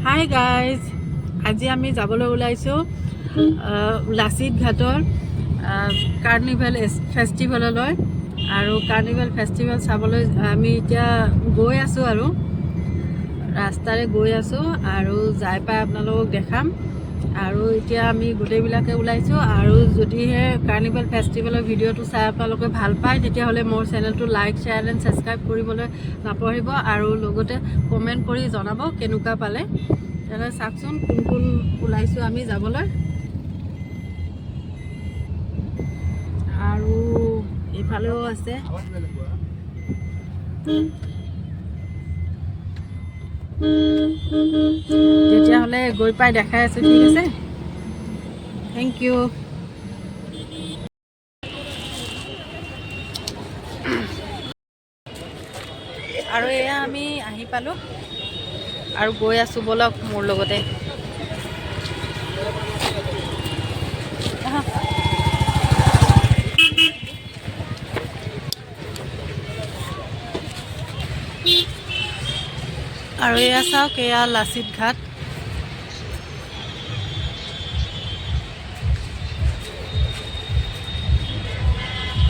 Hi guys, আজি আমি যাবলৈ ওলাইছোঁ লাচিত ঘাটৰ কাৰ্নিভেল ফেষ্টিভেললৈ। আৰু কাৰ্নিভেল ফেষ্টিভেল চাবলৈ আমি এতিয়া গৈ আছোঁ আৰু ৰাস্তাৰে গৈ আছোঁ আৰু যাই পাই আপোনালোকক দেখাম। আৰু এতিয়া আমি গোটেইবিলাকে ওলাইছোঁ। আৰু যদিহে কাৰ্নিভেল ফেষ্টিভেলৰ ভিডিঅ'টো চাই আপোনালোকে ভাল পায় তেতিয়াহ'লে মোৰ চেনেলটো লাইক শ্বেয়াৰ এণ্ড ছাবস্ক্ৰাইব কৰিবলৈ নাপাহৰিব আৰু লগতে কমেণ্ট কৰি জনাব কেনেকুৱা পালে। তেতিয়াহ'লে চাওকচোন কোন কোন ওলাইছোঁ আমি যাবলৈ। আৰু এইফালেও আছে। তেতিয়াহ'লে গৈ পাই দেখাই আছোঁ, ঠিক আছে। Thank you. আৰু এয়া আমি আহি পালোঁ আৰু গৈ আছোঁ, ব'লক মোৰ লগতে। আৰু এয়া চাওক, এয়া লাচিত ঘাট।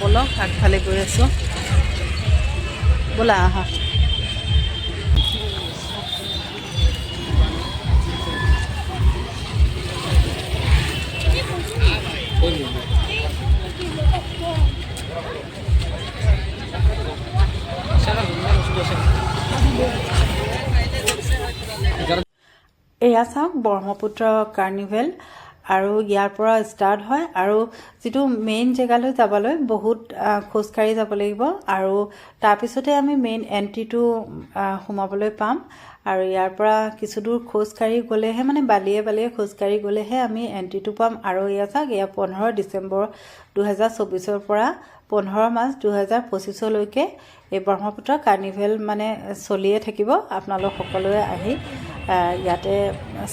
ব'লক আগফালে গৈ আছোঁ, ব'লা আহা। এয়া চাওক ব্ৰহ্মপুত্ৰ কাৰ্নিভেল। আৰু ইয়াৰ পৰা ষ্টাৰ্ট হয় আৰু যিটো মেইন জেগালৈ যাবলৈ বহুত খোজকাঢ়ি যাব লাগিব। আৰু তাৰপিছতে আমি মেইন এণ্ট্ৰিটো সোমাবলৈ পাম। আৰু ইয়াৰ পৰা কিছু দূৰ খোজকাঢ়ি গ'লেহে, মানে বালিয়ে বালিয়ে খোজকাঢ়ি গ'লেহে আমি এণ্ট্ৰিটো পাম। আৰু এয়া চাওক, এয়া 15 ডিচেম্বৰ 2024 পৰা 15 মাৰ্চ 2025লৈকে এই ব্ৰহ্মপুত্ৰ কাৰ্নিভেল মানে চলিয়ে থাকিব। আপোনালোক সকলোৱে আহি ইয়াতে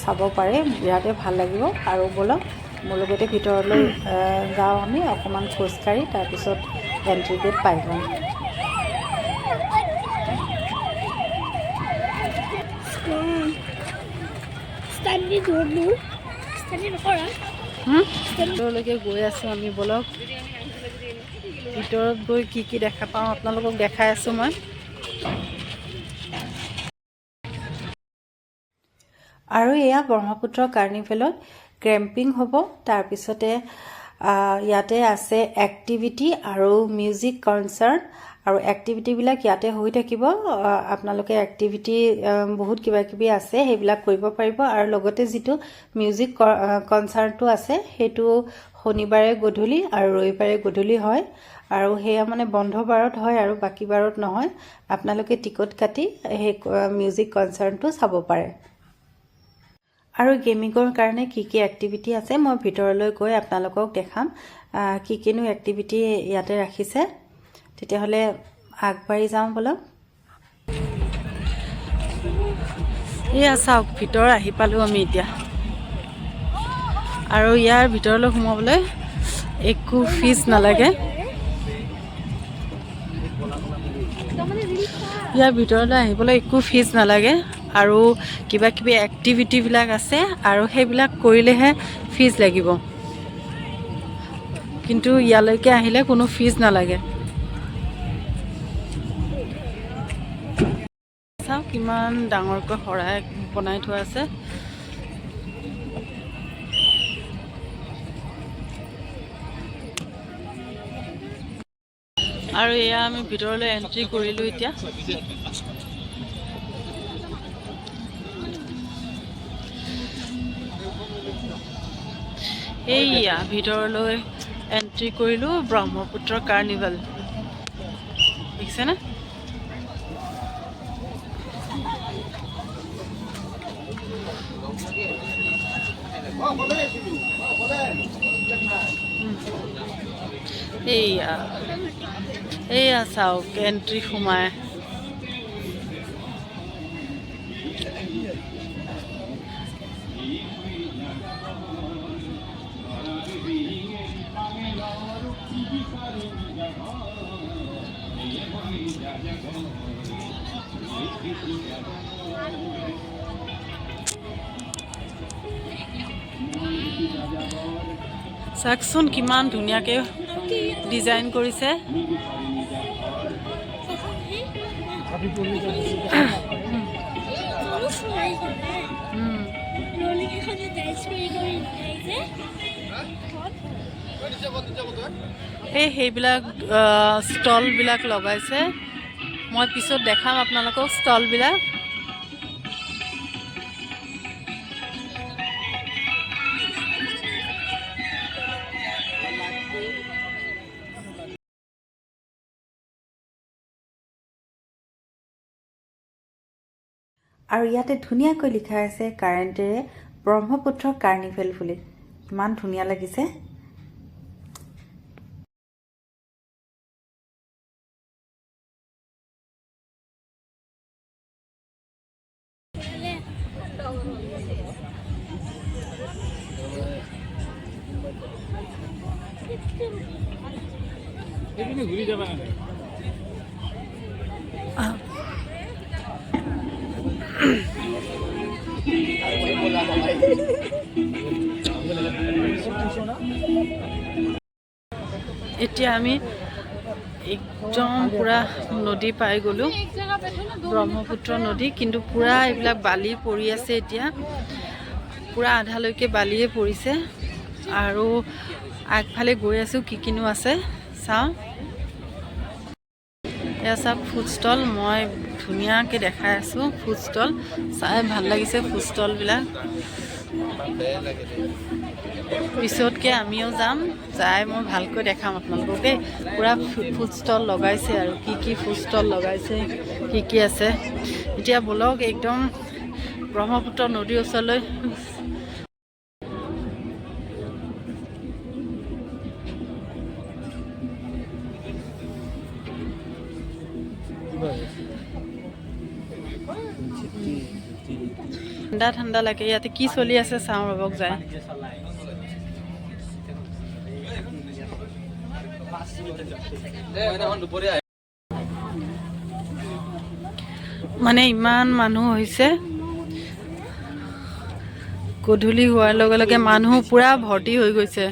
চাব পাৰে, বিৰাটে ভাল লাগিব। আৰু ব'লক মোৰ লগতে ভিতৰলৈ যাওঁ আমি অকণমান খোজকাঢ়ি, তাৰপিছত এণ্ট্ৰি গেট পাই যাম। ভিতৰলৈকে গৈ আছোঁ আমি, ব'লক। ভিতৰত গৈ কি কি দেখা পাওঁ আপোনালোকক দেখাই আছোঁ মই। আৰু এয়া ব্ৰহ্মপুত্ৰ কাৰ্নিভেলত কেম্পিং হ'ব। তাৰপিছতে ইয়াতে আছে এক্টিভিটি আৰু মিউজিক কনচাৰ্ট। আৰু এক্টিভিটিবিলাক ইয়াতে হৈ থাকিব। আপোনালোকে এক্টিভিটি বহুত কিবা কিবি আছে, সেইবিলাক কৰিব পাৰিব। আৰু লগতে যিটো মিউজিক কনচাৰ্টটো আছে সেইটো শনিবাৰে গধূলি আৰু ৰবিবাৰে গধূলি হয়। আৰু সেয়া মানে বন্ধ বাৰত হয় আৰু বাকী বাৰত নহয়। আপোনালোকে টিকট কাটি সেই মিউজিক কনচাৰ্টটো চাব পাৰে। আৰু গেমিঙৰ কাৰণে কি কি এক্টিভিটি আছে মই ভিতৰলৈ গৈ আপোনালোকক দেখাম কি কিনো এক্টিভিটি ইয়াতে ৰাখিছে। তেতিয়াহ'লে আগবাঢ়ি যাওঁ ব'লক। এয়া চাওক, ভিতৰ আহি পালোঁ আমি এতিয়া। আৰু ইয়াৰ ভিতৰলৈ সোমাবলৈ একো ফিজ নালাগে। ইয়াৰ ভিতৰলৈ আহিবলৈ একো ফিজ নালাগে। আৰু কিবা কিবি এক্টিভিটিবিলাক আছে আৰু সেইবিলাক কৰিলেহে ফিজ লাগিব, কিন্তু ইয়ালৈকে আহিলে কোনো ফিজ নালাগে। চাওক কিমান ডাঙৰকৈ শৰাই বনাই থোৱা আছে। আৰু এয়া আমি ভিতৰলৈ এণ্ট্ৰি কৰিলোঁ এতিয়া। এইয়া ভিতৰলৈ এণ্ট্ৰি কৰিলোঁ ব্ৰহ্মপুত্ৰ কাৰ্নিভেল, দেখিছেনে? এইয়া চাওক এণ্ট্ৰি সোমাই। চাওকচোন কিমান ধুনীয়াকৈ ডিজাইন কৰিছে। সেইবিলাক ষ্টলবিলাক লগাইছে। মই পিছত দেখাম আপোনালোকক ষ্টলবিলাক। আৰু ইয়াতে ধুনীয়াকৈ লিখা আছে কাৰেণ্টেৰে ব্ৰহ্মপুত্ৰ কাৰ্নিভেল বুলি। ইমান ধুনীয়া লাগিছে। এতিয়া আমি একদম পুৰা নদী পাই গ'লোঁ, ব্ৰহ্মপুত্ৰ নদী। কিন্তু পুৰা এইবিলাক বালি পৰি আছে এতিয়া, পুৰা আধালৈকে বালিয়ে পৰিছে। আৰু আগফালে গৈ আছোঁ, কি কিনো আছে চাওঁ। এয়া চাওক ফুড ষ্টল, মই ধুনীয়াকৈ দেখাই আছোঁ ফুড ষ্টল। চাই ভাল লাগিছে ফুড ষ্টলবিলাক। পিছতকৈ আমিও যাম, যাই মই ভালকৈ দেখাম আপোনালোকক দেই। পূৰা ফুড ষ্টল লগাইছে আৰু কি ফুড ষ্টল লগাইছে, কি আছে। এতিয়া বলক একদম ব্ৰহ্মপুত্ৰ নদীৰ ওচৰলৈ। ঠাণ্ডা ঠাণ্ডা লাগে। ইয়াতে কি চলি আছে চাওঁ ৰ'বক যায়। মানে ইমান মানুহ হৈছে, গধূলি হোৱাৰ লগে লগে মানুহ পুৰা ভৰ্তি হৈ গৈছে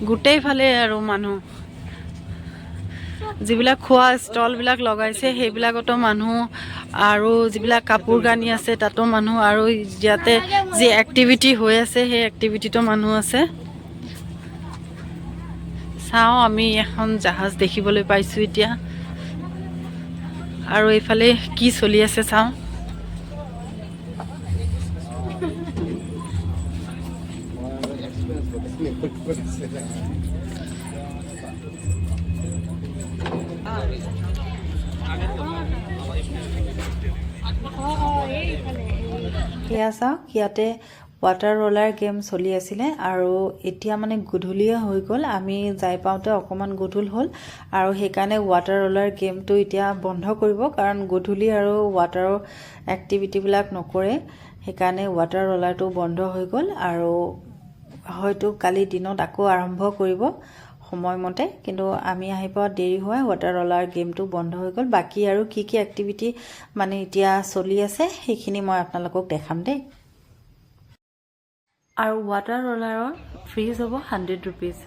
গোটেইফালে। আৰু মানুহ যিবিলাক খোৱা ষ্টলবিলাক লগাইছে সেইবিলাকতো মানুহ, আৰু যিবিলাক কাপোৰ কানি আছে তাতো মানুহ, আৰু ইয়াতে যি এক্টিভিটি হৈ আছে সেই এক্টিভিটিতো মানুহ আছে। চাওঁ, আমি এখন জাহাজ দেখিবলৈ পাইছোঁ এতিয়া। আৰু এইফালে কি চলি আছে চাওঁ। এয়া চাওক, ইয়াতে ৱাটাৰ ৰলাৰ গেম চলি আছিলে। আৰু এতিয়া মানে গধূলিয়ে হৈ গ'ল, আমি যাই পাওঁতে অকণমান গধূল হ'ল। আৰু সেইকাৰণে ৱাটাৰ ৰলাৰ গেমটো এতিয়া বন্ধ কৰিব, কাৰণ গধূলি আৰু ৱাটাৰৰ এক্টিভিটিবিলাক নকৰে। সেইকাৰণে ৱাটাৰ ৰলাৰটো বন্ধ হৈ গ'ল। আৰু হয়তো কালি দিনত আকৌ আৰম্ভ কৰিব সময়মতে, কিন্তু আমি আহি পোৱা দেৰি হোৱাই ৱাটাৰ ৰলাৰ গেমটো বন্ধ হৈ গ'ল। বাকী আৰু কি এক্টিভিটি মানে এতিয়া চলি আছে সেইখিনি মই আপোনালোকক দেখাম দেই। আৰু ৱাটাৰ ৰলাৰৰ ফিজ হ'ব 100 ৰুপিজ।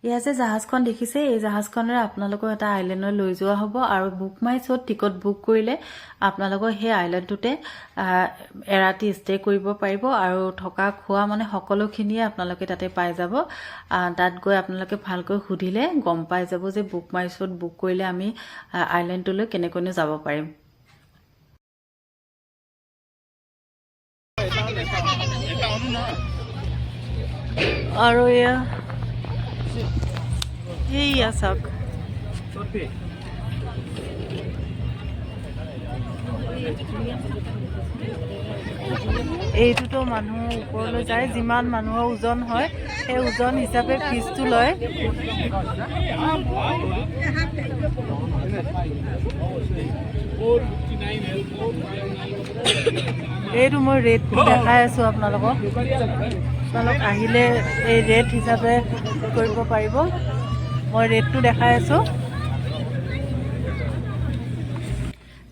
এয়া যে জাহাজখন দেখিছে, এই জাহাজখনেৰে আপোনালোকক এটা আইলেণ্ডলৈ লৈ যোৱা হ'ব। আৰু বুক মাই শ্ব'ত টিকট বুক কৰিলে আপোনালোকৰ সেই আইলেণ্ডটোতে এৰাতি ষ্টে কৰিব পাৰিব। আৰু থকা খোৱা মানে সকলোখিনিয়ে আপোনালোকে তাতে পাই যাব। তাত গৈ আপোনালোকে ভালকৈ সুধিলে গম পাই যাব যে বুক মাই শ্ব'ত বুক কৰিলে আমি আইলেণ্ডটোলৈ কেনেকৈনো যাব পাৰিম। আৰু এইয়া চাওক, এইটোতো মানুহ ওপৰলৈ যায়, যিমান মানুহৰ ওজন হয় সেই ওজন হিচাপে ফিজটো লয়। এইটো মই ৰেট দেখাই আছোঁ আপোনালোকক আহিলে এই ৰেট হিচাপে কৰিব পাৰিব মই ৰেটটো দেখাই আছোঁ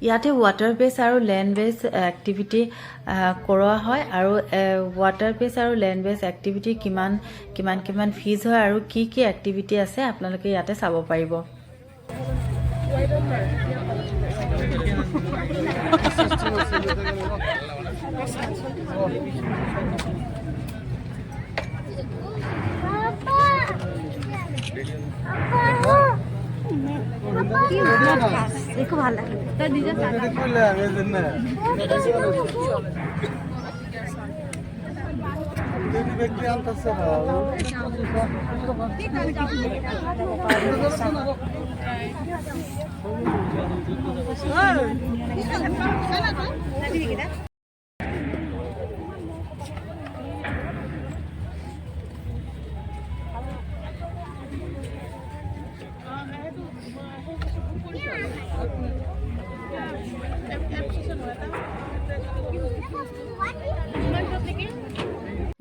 ইয়াতে ৱাটাৰ বেছ আৰু লেণ্ড বেছ এক্টিভিটি কৰোৱা হয় আৰু ৱাটাৰ বেছ আৰু লেণ্ড বেছ এক্টিভিটি কিমান ফিজ হয় আৰু কি এক্টিভিটি আছে আপোনালোকে ইয়াতে চাব পাৰিব देखो ভাল লাগে তা নিজে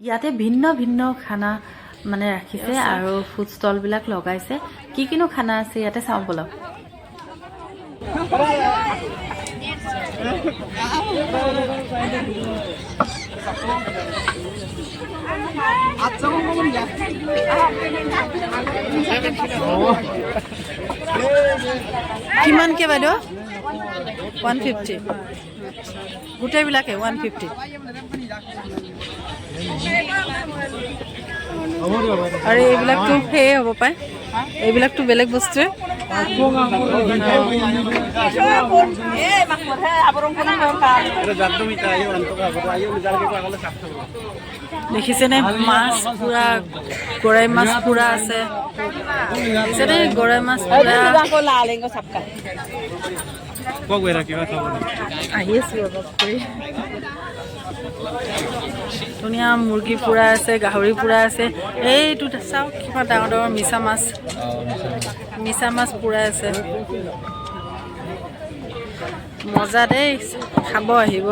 ইয়াতে ভিন্ন খানা মানে ৰাখিছে আৰু ফুড ষ্টল বিলাক লগাইছে কিনো খানা আছে ইয়াতে চাওঁ বলক কিমান কে বাইদেউ 150 গোটেইবিলাকে 150 আৰু এইবিলাকতো সেয়ে হ'ব পায় এইবিলাকতো বেলেগ বস্তুৱে দেখিছেনে মাছ পুৰা গৰৈ মাছ পুৰা আছে দেখিছেনে গৰৈ মাছ পুৰা আহি আছোঁ ধুনীয়া মুৰ্গী পুৰা আছে গাহৰি পুৰা আছে এইটো চাওক কিমান ডাঙৰ মিছা মাছ পুৰা আছে মজা দেই খাব আহিব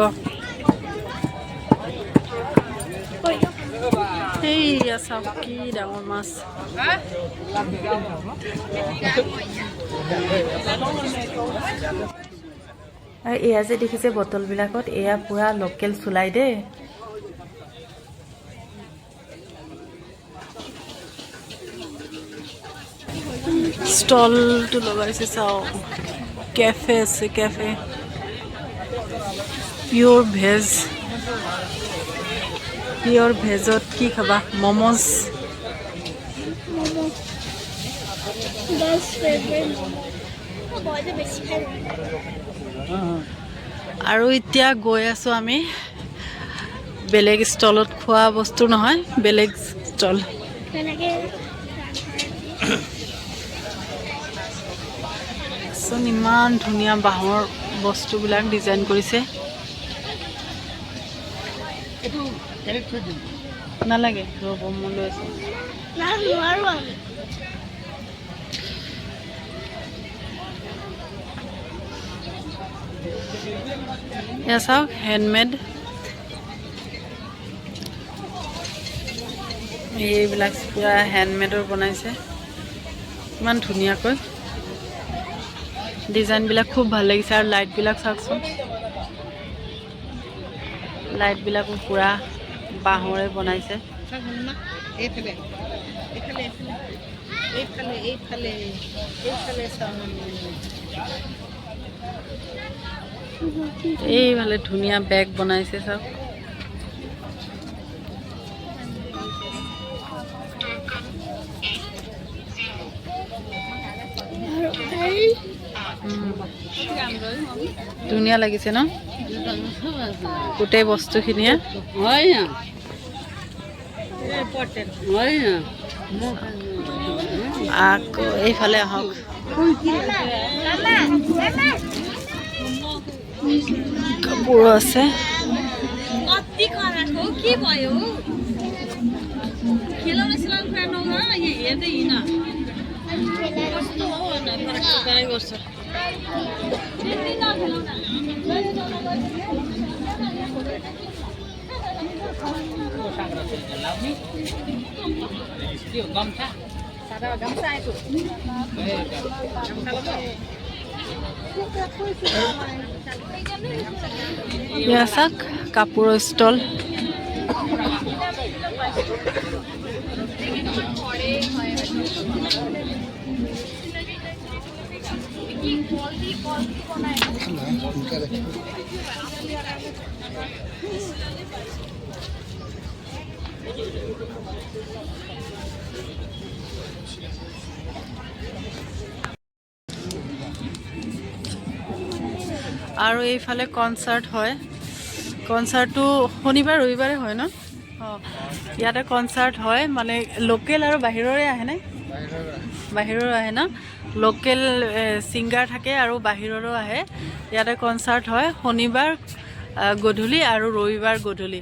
এইয়া চাওক কি ডাঙৰ মাছ আৰু এয়া যে দেখিছে বটলবিলাকত এয়া পুৰা লোকেল চুলাই দেই ষ্টলটো লগাইছে চাওক কেফে আছে কেফে পিয়'ৰ ভেজত কি খাবা মম'জ আৰু এতিয়া গৈ আছোঁ আমি বেলেগ ষ্টলত খোৱা বস্তু নহয় বেলেগ ষ্টল ইমান ধুনীয়া বাঁহৰ বস্তুবিলাক ডিজাইন কৰিছে নালাগে ৰ'ব মই লৈ আছোঁ এয়া চাওক হেণ্ডমেড এইবিলাক পুৰা হেণ্ডমেডৰ বনাইছে ইমান ধুনীয়াকৈ ডিজাইনবিলাক খুব ভাল লাগিছে আৰু লাইটবিলাক চাওকচোন লাইটবিলাকো পুৰা বাঁহৰে বনাইছে এইফালে ধুনীয়া বেগ বনাইছে চাওক ধুনীয়া লাগিছে ন গোটেই বস্তুখিনিয়ে আকৌ এইফালে আহক কাপোৰো আছে এয়া চাওক কাপোৰৰ ষ্টল। আৰু এইফালে কনচাৰ্ট হয়। কনচাৰ্টটো শনিবাৰ ৰবিবাৰে হয় ন? অঁ, ইয়াতে কনচাৰ্ট হয় মানে লোকেল আৰু বাহিৰৰে আহে নে? বাহিৰৰ আহে ন? লোকেল ছিংগাৰ থাকে আৰু বাহিৰৰো আহে। ইয়াতে কনচাৰ্ট হয় শনিবাৰ গধূলি আৰু ৰবিবাৰ গধূলি।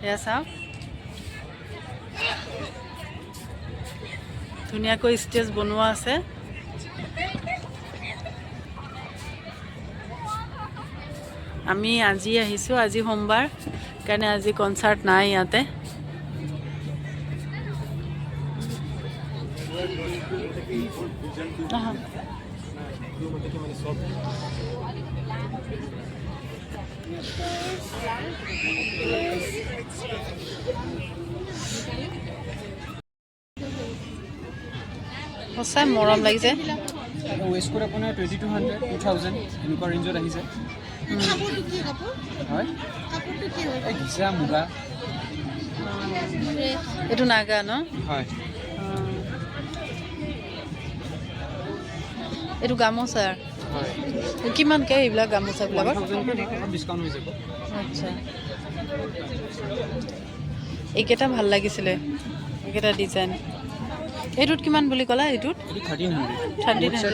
এয়া চাওক ধুনীয়াকৈ ষ্টেজ বনোৱা আছে। আমি আজি আহিছোঁ, আজি সোমবাৰ কাৰণে আজি কনচাৰ্ট নাই ইয়াতে। সঁচাই মৰম লাগিছে। ৱেষ্ট কোট আপোনাৰ 2200 2000 এনেকুৱা ৰেঞ্জত আহিছে। হয় এই ঘিচা মুগা এইটো নাগা ন? হয়। এইটো গামোচাৰ হয়। কিমানকৈ এইবিলাক গামোচাবিলাকৰ? ডিছকাউণ্ট হৈ যাব। আচ্ছা, এইকেইটা ভাল লাগিছিলে, এইকেইটা ডিজাইন। এইটোত কিমান বুলি ক'লা? এইটোত 1300।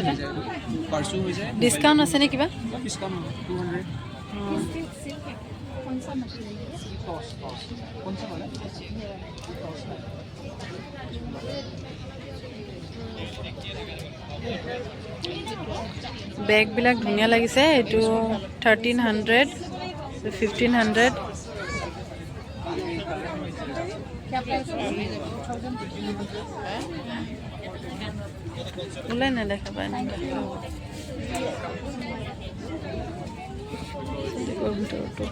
পাৰ্চু হৈ যায়। ডিছকাউণ্ট আছে নে কিবা? ডিছকাউণ্ট 200। বেগবিলাক ধুনীয়া লাগিছে। এইটো 1300, 1500। ওলাই নেদেখা পায় ভিতৰতো।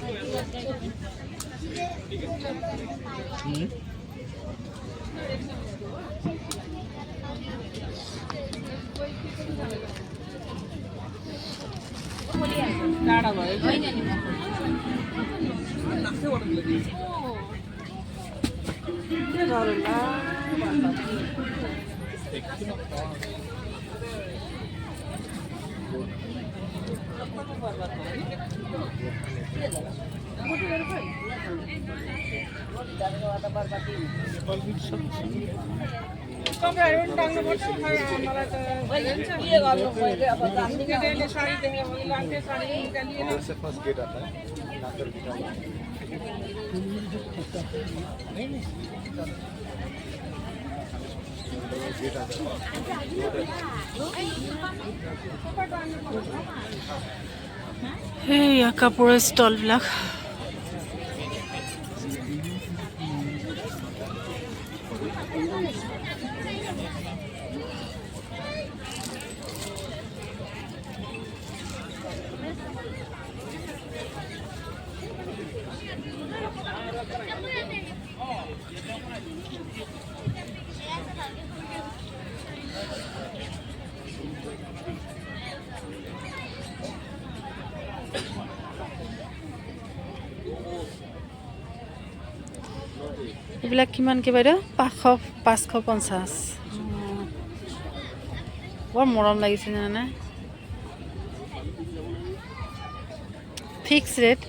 সেইয়া কাপোৰৰ ষ্টলবিলাক। এইবিলাক কিমানকৈ বাইদেউ? 550। বৰ মৰম লাগিছে জানানে? Fix rate.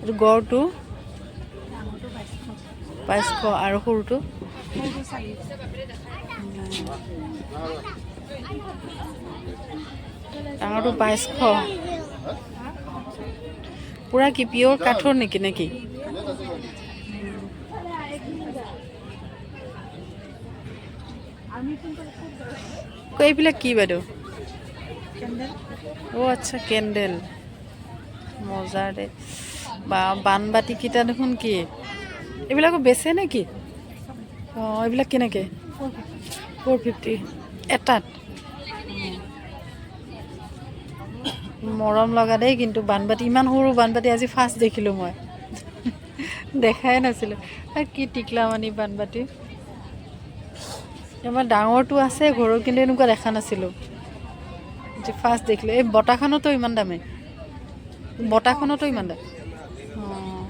এইটো গড়টো 2200 আৰু সৰুটো ডাঙৰটো 2200। পুৰা কি পিয়ৰ কাঠৰ নেকি? এইবিলাক কি বাইদেউ অ' আচ্ছা কেণ্ডেল মজা দে বা বানবাতিকেইটা দেখোন কি এইবিলাকো বেচে নেকি অঁ এইবিলাক কেনেকৈ 450 এটাত মৰম লগা দেই কিন্তু বানবাতি ইমান সৰু বানবাতি আজি ফাৰ্ষ্ট দেখিলোঁ মই দেখাই নাছিলোঁ আৰু কি টিকলামানি বানবাতি আমাৰ ডাঙৰটো আছে ঘৰত কিন্তু এনেকুৱা দেখা নাছিলোঁ যে ফাৰ্ষ্ট দেখিলোঁ এই বটাখনতো ইমান দামে বটাখনতো ইমান দাম অঁ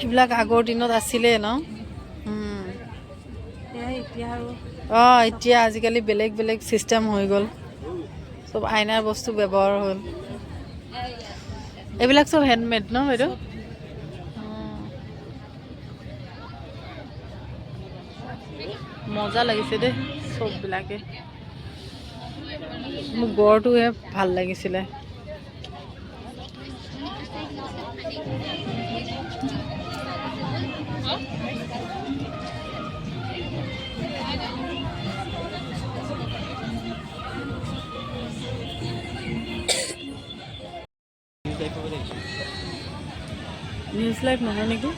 এইবিলাক আগৰ দিনত আছিলে ন অঁ এতিয়া আজিকালি বেলেগ বেলেগ চিষ্টেম হৈ গ'ল চব আইনাৰ বস্তু ব্যৱহাৰ হ'ল এইবিলাক চব হেণ্ডমেড ন বাইদেউ মজা লাগিছে দেই চববিলাকে মোক গড়টোহে ভাল লাগিছিলে নিউজ লাইভ নহয় নেকি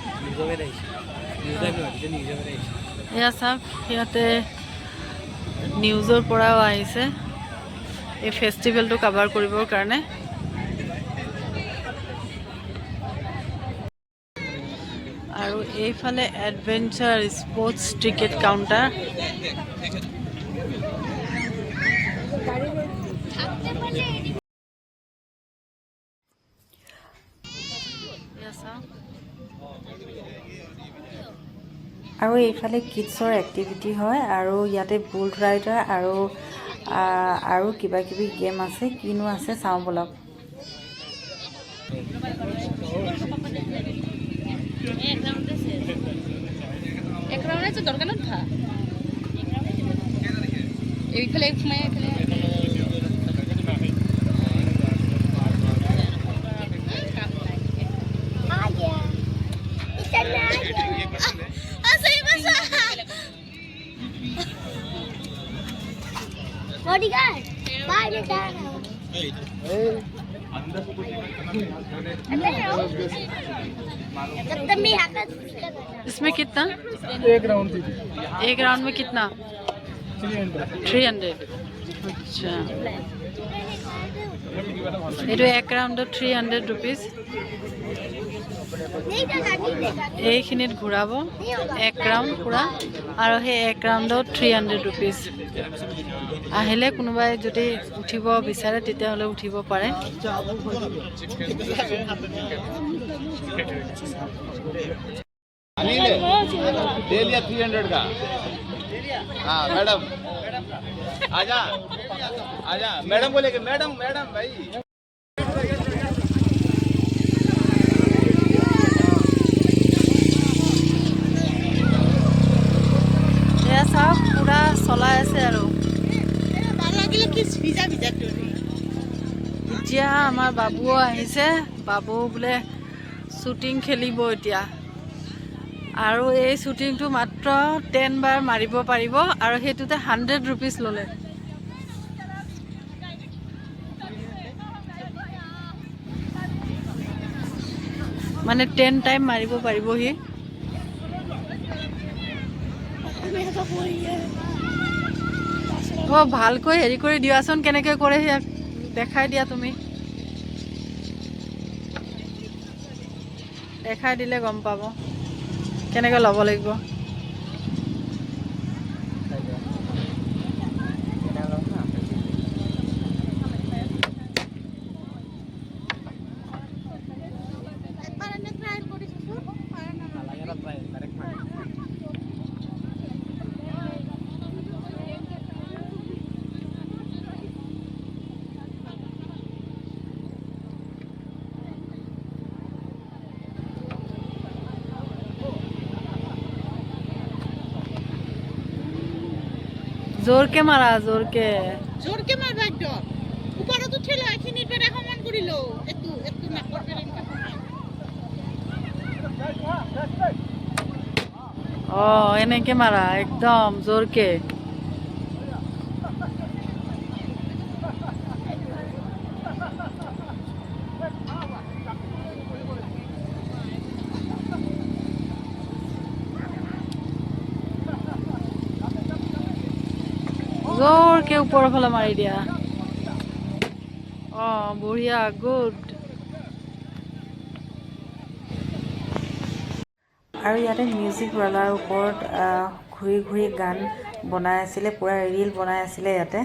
এয়া চাওক সিহঁতে নিউজৰ পৰাও আহিছে এই ফেষ্টিভেলটো কাভাৰ কৰিবৰ কাৰণে আৰু এইফালে এডভেঞ্চাৰ স্পৰ্টছ টিকেট কাউণ্টাৰ আৰু এইফালে কিডছৰ এক্টিভিটি হয় আৰু ইয়াতে বুল ৰাইডাৰ আৰু কিবা কিবি গেম আছে কিনো আছে চাওঁ বলক Bodyguard, bye the dad. इसमें कितना एक राउंड में कितना 300 अच्छा এইটো এক ৰাউণ্ডত 300 रुपीस এইখিনিত ঘূৰাব এক ৰাউণ্ড পুৰা আৰু সেই এক ৰাউণ্ডত 300 रुपीस আহিলে কোনোবাই যদি উঠিব বিচাৰে তেতিয়াহ'লে উঠিব পাৰে ले लिया 300 का हाँ मैडम आजा आजा मैडम बोले कि मैडम मैडम भाई এয়া চাওক পুৰা চলাই আছে আৰু এতিয়া আমাৰ বাবুও আহিছে বাবু বোলে শ্বুটিং খেলিব এতিয়া আৰু এই শ্বুটিংটো মাত্ৰ 10 বাৰ মাৰিব পাৰিব আৰু সেইটোতে 100 रुपीस ল'লে মানে 10 টাইম মাৰিব পাৰিব সি ও ভালকৈ হেৰি কৰি দিয়াচোন কেনেকৈ কৰে দেখাই দিয়া তুমি দেখাই দিলে গম পাব কেনেকৈ ল'ব লাগিব जोर के मारा जोर के मारबा একদম উপৰত উঠিল এখিনি পেৰে সমান কৰিলো এতু নাকৰ পেৰে এনেকে মাৰা একদম জোৰকে জোৰকে ওপৰৰ ফালে মাৰি দিয়া বঢ়িয়া গুড আৰু ইয়াতে মিউজিক ৰোলাৰ ওপৰত ঘূৰি ঘূৰি গান বনাই আছিলে পুৰা ৰিল বনাই আছিলে ইয়াতে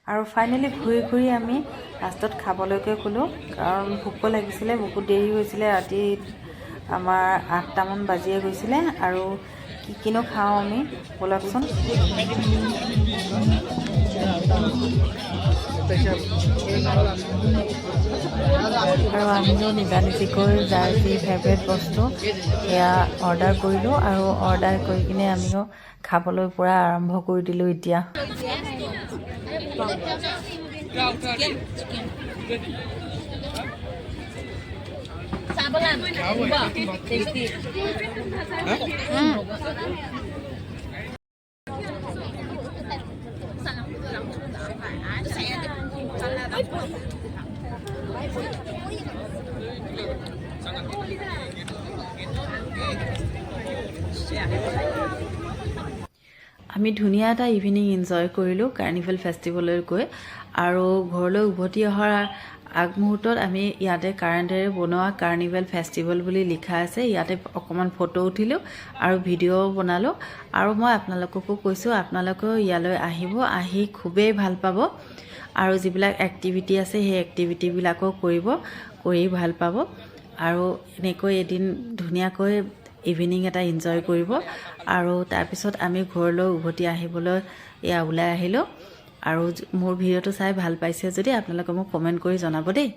আৰু ফাইনেলি ঘূৰি ঘূৰি আমি লাষ্টত খাবলৈকে ক'লোঁ কাৰণ ভোকো লাগিছিলে বহুত দেৰি হৈছিলে ৰাতি আমাৰ 8টামান বাজিয়ে গৈছিলে আৰু কিনো খাওঁ আমি বলকচোন আৰু আমিও নিজা নিজিকৈ যাৰ যি ফেভৰেট বস্তু সেয়া অৰ্ডাৰ কৰিলোঁ আৰু অৰ্ডাৰ কৰি কিনে আমিও খাবলৈ পূৰা আৰম্ভ কৰি দিলোঁ এতিয়া আমি ধুনীয়া এটা ইভিনিং এনজয় কৰিলোঁ কাৰ্নিভেল ফেষ্টিভেললৈ গৈ আৰু ঘৰলৈ উভতি অহাৰ আগমুহূৰ্তত আমি ইয়াতে কাৰেণ্টেৰে বনোৱা কাৰ্নিভেল ফেষ্টিভেল বুলি লিখা আছে ইয়াতে অকণমান ফটো উঠিলোঁ আৰু ভিডিঅ' বনালোঁ আৰু মই আপোনালোককো কৈছোঁ আপোনালোকেও ইয়ালৈ আহিব আহি খুবেই ভাল পাব আৰু যিবিলাক এক্টিভিটি আছে সেই এক্টিভিটিবিলাকো কৰি ভাল পাব আৰু এনেকৈ এদিন ধুনীয়াকৈ ইভিনিং এটা এনজয় কৰিব আৰু তাৰপিছত আমি ঘৰলৈ উভতি আহিবলৈ ওলাই আহিলোঁ আৰু মোৰ ভিডিঅ'টো চাই ভাল পাইছে যদি আপোনালোকে মোক কমেণ্ট কৰি জনাব দেই